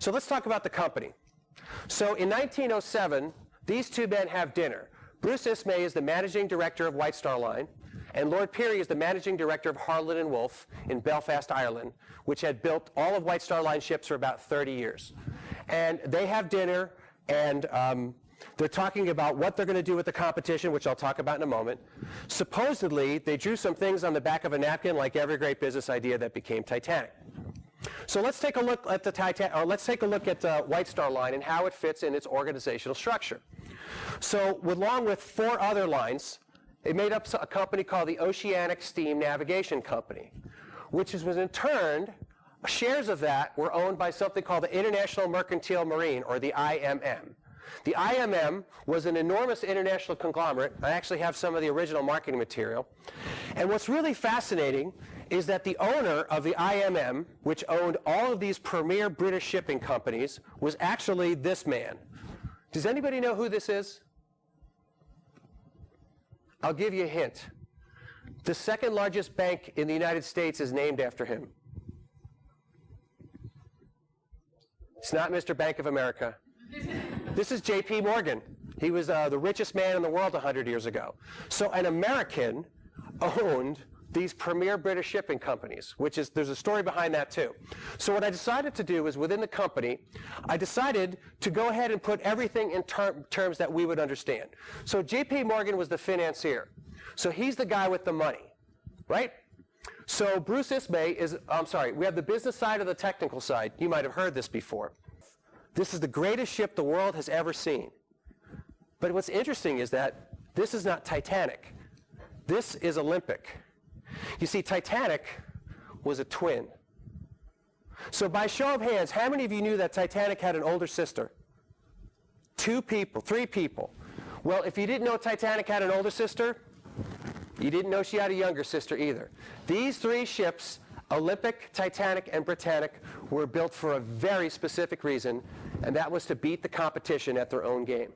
So let's talk about the company. So in 1907, these two men have dinner. Bruce Ismay is the managing director of White Star Line, and Lord Peary is the managing director of Harland and Wolff in Belfast, Ireland, which had built all of White Star Line ships for about 30 years. And they have dinner, and they're talking about what they're going to do with the competition, which I'll talk about in a moment. Supposedly, they drew some things on the back of a napkin, like every great business idea that became Titanic. So let's take a look at White Star Line and how it fits in its organizational structure. So, along with 4 other lines, it made up a company called the Oceanic Steam Navigation Company, which was in turn, shares of that were owned by something called the International Mercantile Marine, or the IMM. The IMM was an enormous international conglomerate. I actually have some of the original marketing material. And what's really fascinating is that the owner of the IMM, which owned all of these premier British shipping companies, was actually this man. Does anybody know who this is? I'll give you a hint. The second largest bank in the United States is named after him. It's not Mr. Bank of America. This is J.P. Morgan. He was the richest man in the world 100 years ago. So an American owned these premier British shipping companies, there's a story behind that too. So what I decided to do is, within the company, I decided to go ahead and put everything in terms that we would understand. So J.P. Morgan was the financier. So he's the guy with the money, right? So Bruce Ismay is, we have the business side or the technical side. You might have heard this before. This is the greatest ship the world has ever seen. But what's interesting is that this is not Titanic. This is Olympic. You see, Titanic was a twin. So by show of hands, how many of you knew that Titanic had an older sister? 2 people, 3 people. Well, if you didn't know Titanic had an older sister, you didn't know she had a younger sister either. These 3 ships, Olympic, Titanic, and Britannic, were built for a very specific reason, and that was to beat the competition at their own game.